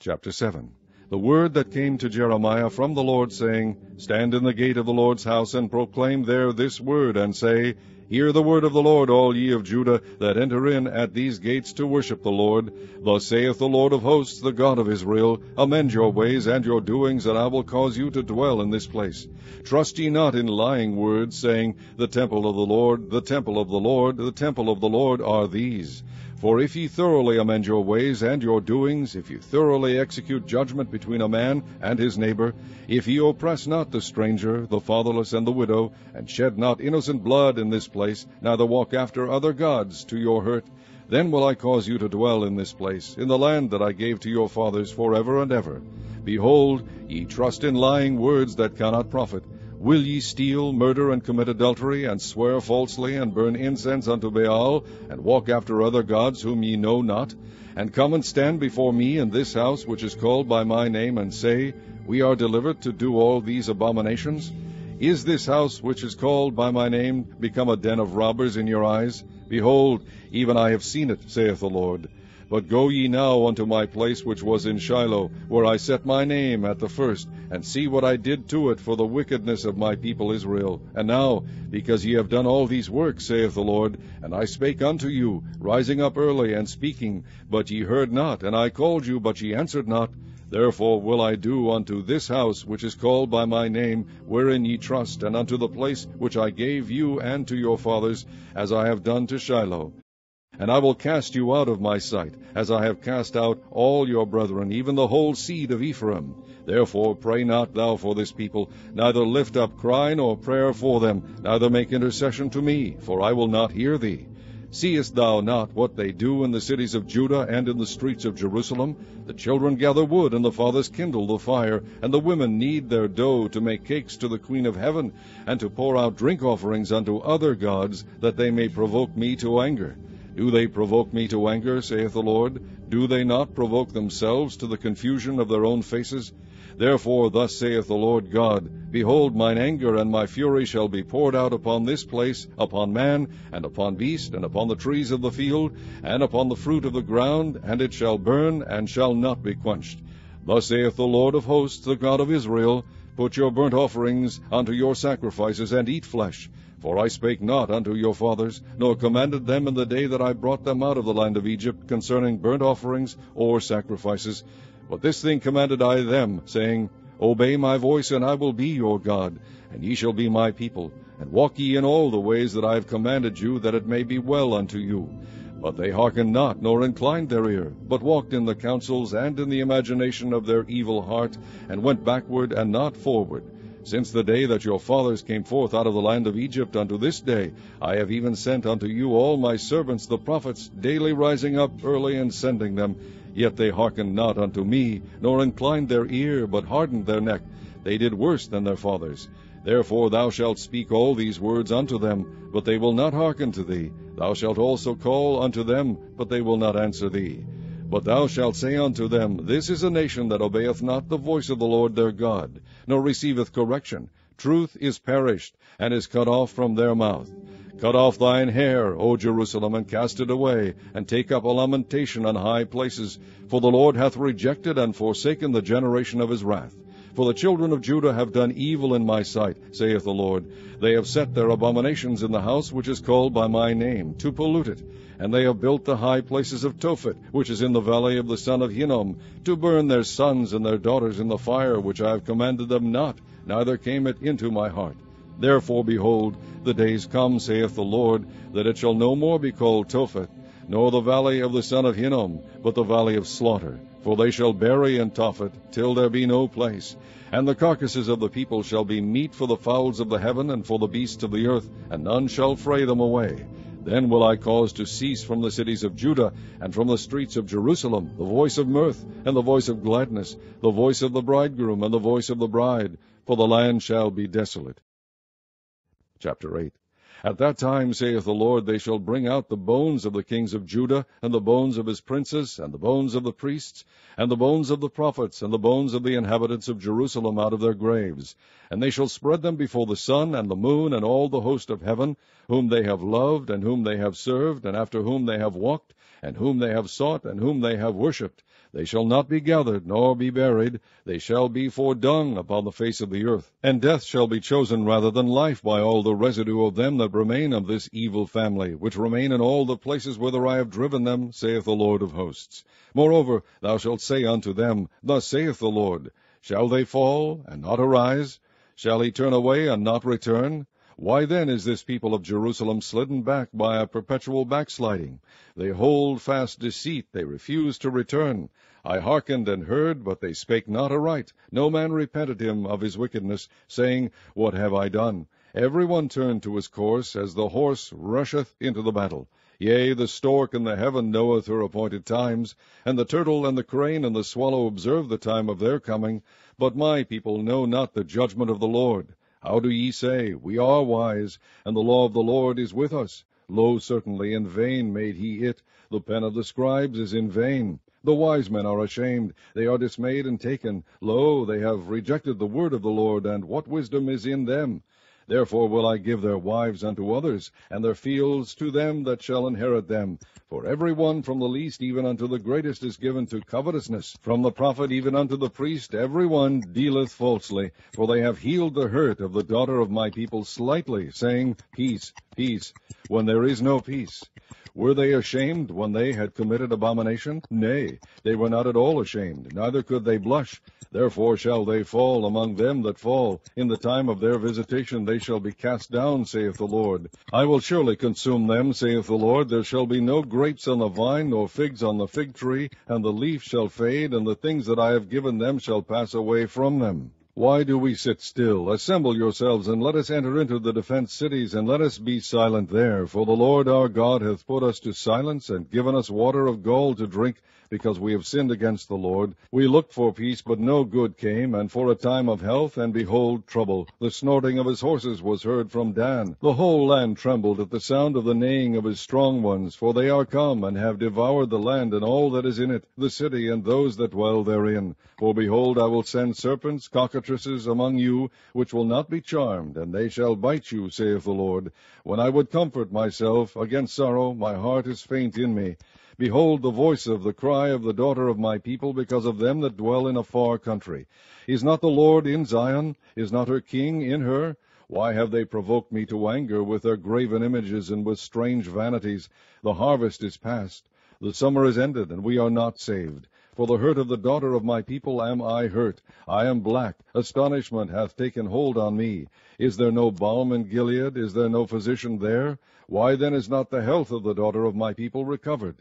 Chapter 7. The word that came to Jeremiah from the Lord, saying, Stand in the gate of the Lord's house, and proclaim there this word, and say, Hear the word of the Lord, all ye of Judah, that enter in at these gates to worship the Lord. Thus saith the Lord of hosts, the God of Israel, Amend your ways and your doings, and I will cause you to dwell in this place. Trust ye not in lying words, saying, The temple of the Lord, the temple of the Lord, the temple of the Lord are these. For if ye thoroughly amend your ways and your doings, if ye thoroughly execute judgment between a man and his neighbor, if ye oppress not the stranger, the fatherless, and the widow, and shed not innocent blood in this place, neither walk after other gods to your hurt, then will I cause you to dwell in this place, in the land that I gave to your fathers forever and ever. Behold, ye trust in lying words that cannot profit. Will ye steal, murder, and commit adultery, and swear falsely, and burn incense unto Baal, and walk after other gods whom ye know not, and come and stand before me in this house which is called by my name, and say, We are delivered to do all these abominations? Is this house which is called by my name become a den of robbers in your eyes? Behold, even I have seen it, saith the Lord. But go ye now unto my place which was in Shiloh, where I set my name at the first, and see what I did to it for the wickedness of my people Israel. And now, because ye have done all these works, saith the Lord, and I spake unto you, rising up early and speaking, but ye heard not, and I called you, but ye answered not, therefore will I do unto this house which is called by my name, wherein ye trust, and unto the place which I gave you and to your fathers, as I have done to Shiloh. And I will cast you out of my sight, as I have cast out all your brethren, even the whole seed of Ephraim. Therefore pray not thou for this people, neither lift up cry nor prayer for them, neither make intercession to me, for I will not hear thee. Seest thou not what they do in the cities of Judah and in the streets of Jerusalem? The children gather wood, and the fathers kindle the fire, and the women knead their dough to make cakes to the Queen of Heaven, and to pour out drink offerings unto other gods, that they may provoke me to anger. Do they provoke me to anger, saith the Lord? Do they not provoke themselves to the confusion of their own faces? Therefore thus saith the Lord God, Behold, mine anger and my fury shall be poured out upon this place, upon man, and upon beast, and upon the trees of the field, and upon the fruit of the ground, and it shall burn, and shall not be quenched. Thus saith the Lord of hosts, the God of Israel, Put your burnt offerings unto your sacrifices, and eat flesh. For I spake not unto your fathers, nor commanded them in the day that I brought them out of the land of Egypt concerning burnt offerings or sacrifices. But this thing commanded I them, saying, Obey my voice, and I will be your God, and ye shall be my people, and walk ye in all the ways that I have commanded you, that it may be well unto you. But they hearkened not, nor inclined their ear, but walked in the counsels and in the imagination of their evil heart, and went backward and not forward. Since the day that your fathers came forth out of the land of Egypt unto this day, I have even sent unto you all my servants the prophets, daily rising up early and sending them. Yet they hearkened not unto me, nor inclined their ear, but hardened their neck. They did worse than their fathers. Therefore thou shalt speak all these words unto them, but they will not hearken to thee. Thou shalt also call unto them, but they will not answer thee. But thou shalt say unto them, This is a nation that obeyeth not the voice of the Lord their God, nor receiveth correction. Truth is perished, and is cut off from their mouth. Cut off thine hair, O Jerusalem, and cast it away, and take up a lamentation on high places. For the Lord hath rejected and forsaken the generation of his wrath. For the children of Judah have done evil in my sight, saith the Lord. They have set their abominations in the house which is called by my name, to pollute it. And they have built the high places of Tophet, which is in the valley of the son of Hinnom, to burn their sons and their daughters in the fire, which I have commanded them not, neither came it into my heart. Therefore, behold, the days come, saith the Lord, that it shall no more be called Tophet, nor the valley of the son of Hinnom, but the valley of slaughter. For they shall bury in Tophet, till there be no place. And the carcasses of the people shall be meat for the fowls of the heaven, and for the beasts of the earth, and none shall fray them away. Then will I cause to cease from the cities of Judah, and from the streets of Jerusalem, the voice of mirth, and the voice of gladness, the voice of the bridegroom, and the voice of the bride, for the land shall be desolate. Chapter 8. At that time, saith the Lord, they shall bring out the bones of the kings of Judah, and the bones of his princes, and the bones of the priests, and the bones of the prophets, and the bones of the inhabitants of Jerusalem out of their graves. And they shall spread them before the sun, and the moon, and all the host of heaven, whom they have loved, and whom they have served, and after whom they have walked, and whom they have sought, and whom they have worshipped. They shall not be gathered, nor be buried. They shall be for dung upon the face of the earth. And death shall be chosen rather than life by all the residue of them that remain of this evil family, which remain in all the places whither I have driven them, saith the Lord of hosts. Moreover, thou shalt say unto them, Thus saith the Lord, Shall they fall, and not arise? Shall he turn away, and not return? Why then is this people of Jerusalem slidden back by a perpetual backsliding? They hold fast deceit, they refuse to return. I hearkened and heard, but they spake not aright. No man repented him of his wickedness, saying, What have I done? Every one turned to his course, as the horse rusheth into the battle. Yea, the stork in the heaven knoweth her appointed times, and the turtle and the crane and the swallow observe the time of their coming. But my people know not the judgment of the Lord. How do ye say, We are wise, and the law of the Lord is with us? Lo, certainly in vain made he it. The pen of the scribes is in vain. The wise men are ashamed, they are dismayed and taken. Lo, they have rejected the word of the Lord, and what wisdom is in them? Therefore will I give their wives unto others, and their fields to them that shall inherit them. For every one from the least even unto the greatest is given to covetousness. From the prophet even unto the priest every one dealeth falsely. For they have healed the hurt of the daughter of my people slightly, saying, Peace, peace, when there is no peace. Were they ashamed when they had committed abomination? Nay, they were not at all ashamed, neither could they blush. Therefore shall they fall among them that fall. In the time of their visitation they shall be cast down, saith the Lord. I will surely consume them, saith the Lord. There shall be no grapes on the vine, nor figs on the fig tree, and the leaf shall fade, and the things that I have given them shall pass away from them. Why do we sit still? Assemble yourselves, and let us enter into the defenced cities, and let us be silent there. For the Lord our God hath put us to silence, and given us water of gall to drink, because we have sinned against the Lord. We looked for peace, but no good came, and for a time of health, and behold, trouble. The snorting of his horses was heard from Dan. The whole land trembled at the sound of the neighing of his strong ones, for they are come, and have devoured the land, and all that is in it, the city, and those that dwell therein. For behold, I will send serpents, cockatrices among you, which will not be charmed, and they shall bite you, saith the Lord. When I would comfort myself against sorrow, my heart is faint in me. Behold the voice of the cry of the daughter of my people, because of them that dwell in a far country. Is not the Lord in Zion? Is not her king in her? Why have they provoked me to anger with their graven images and with strange vanities? The harvest is past, the summer is ended, and we are not saved. For the hurt of the daughter of my people am I hurt. I am black. Astonishment hath taken hold on me. Is there no balm in Gilead? Is there no physician there? Why then is not the health of the daughter of my people recovered?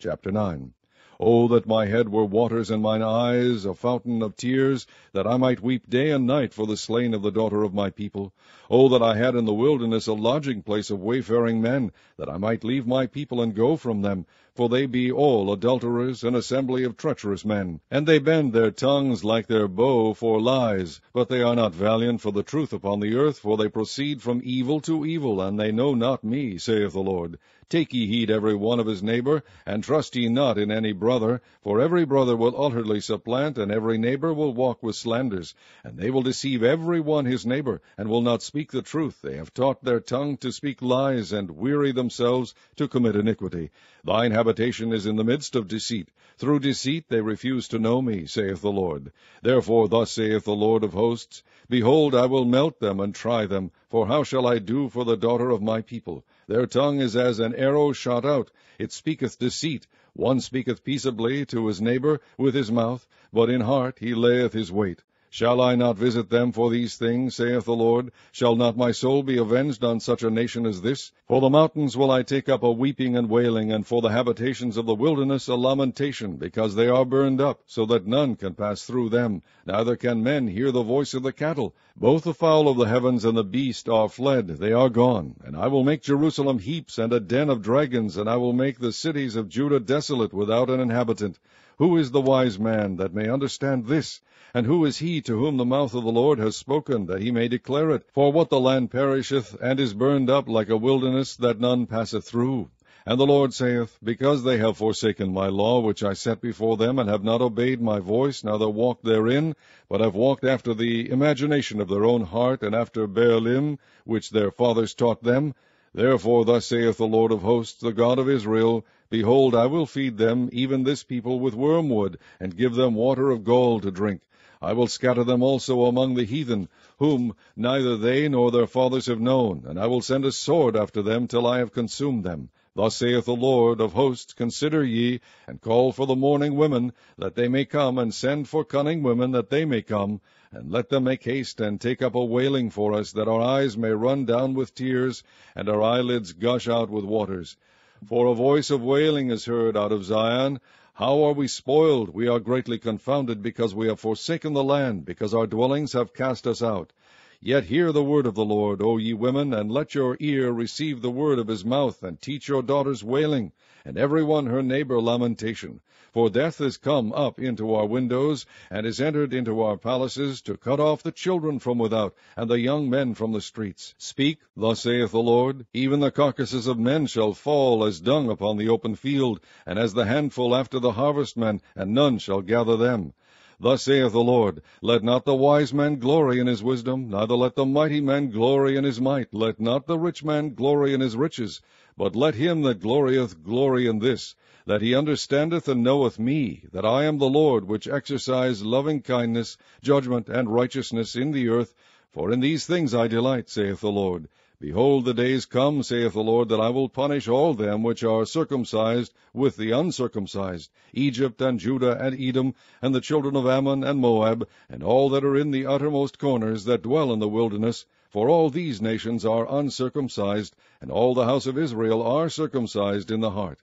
Chapter 9. O that my head were waters, and mine eyes a fountain of tears, that I might weep day and night for the slain of the daughter of my people. O that I had in the wilderness a lodging place of wayfaring men, that I might leave my people and go from them. For they be all adulterers, an assembly of treacherous men. And they bend their tongues like their bow for lies. But they are not valiant for the truth upon the earth, for they proceed from evil to evil, and they know not me, saith the Lord. Take ye heed every one of his neighbor, and trust ye not in any brother, for every brother will utterly supplant, and every neighbor will walk with slanders. And they will deceive every one his neighbor, and will not speak the truth. They have taught their tongue to speak lies, and weary themselves to commit iniquity. Thine habitation is in the midst of deceit. Through deceit they refuse to know me, saith the Lord. Therefore thus saith the Lord of hosts, Behold, I will melt them and try them, for how shall I do for the daughter of my people? Their tongue is as an arrow shot out, it speaketh deceit. One speaketh peaceably to his neighbor with his mouth, but in heart he layeth his wait. Shall I not visit them for these things, saith the Lord? Shall not my soul be avenged on such a nation as this? For the mountains will I take up a weeping and wailing, and for the habitations of the wilderness a lamentation, because they are burned up, so that none can pass through them, neither can men hear the voice of the cattle. Both the fowl of the heavens and the beast are fled, they are gone. And I will make Jerusalem heaps and a den of dragons, and I will make the cities of Judah desolate without an inhabitant. Who is the wise man that may understand this? And who is he to whom the mouth of the Lord has spoken, that he may declare it? For what the land perisheth, and is burned up like a wilderness, that none passeth through. And the Lord saith, Because they have forsaken my law, which I set before them, and have not obeyed my voice, neither walked therein, but have walked after the imagination of their own heart, and after Baalim, which their fathers taught them. Therefore thus saith the Lord of hosts, the God of Israel, Behold, I will feed them, even this people, with wormwood, and give them water of gall to drink. I will scatter them also among the heathen, whom neither they nor their fathers have known, and I will send a sword after them till I have consumed them. Thus saith the Lord of hosts, Consider ye, and call for the mourning women, that they may come, and send for cunning women, that they may come, and let them make haste, and take up a wailing for us, that our eyes may run down with tears, and our eyelids gush out with waters. For a voice of wailing is heard out of Zion. How are we spoiled? We are greatly confounded, because we have forsaken the land, because our dwellings have cast us out. Yet hear the word of the Lord, O ye women, and let your ear receive the word of his mouth, and teach your daughters wailing, and every one her neighbor lamentation. For death is come up into our windows, and is entered into our palaces, to cut off the children from without, and the young men from the streets. Speak, thus saith the Lord, even the carcasses of men shall fall as dung upon the open field, and as the handful after the harvestmen, and none shall gather them. Thus saith the Lord, Let not the wise man glory in his wisdom, neither let the mighty man glory in his might, let not the rich man glory in his riches, but let him that glorieth glory in this, that he understandeth and knoweth me, that I am the Lord, which exercise loving kindness, judgment, and righteousness in the earth, for in these things I delight, saith the Lord. Behold, the days come, saith the Lord, that I will punish all them which are circumcised with the uncircumcised, Egypt and Judah and Edom, and the children of Ammon and Moab, and all that are in the uttermost corners that dwell in the wilderness. For all these nations are uncircumcised, and all the house of Israel are circumcised in the heart.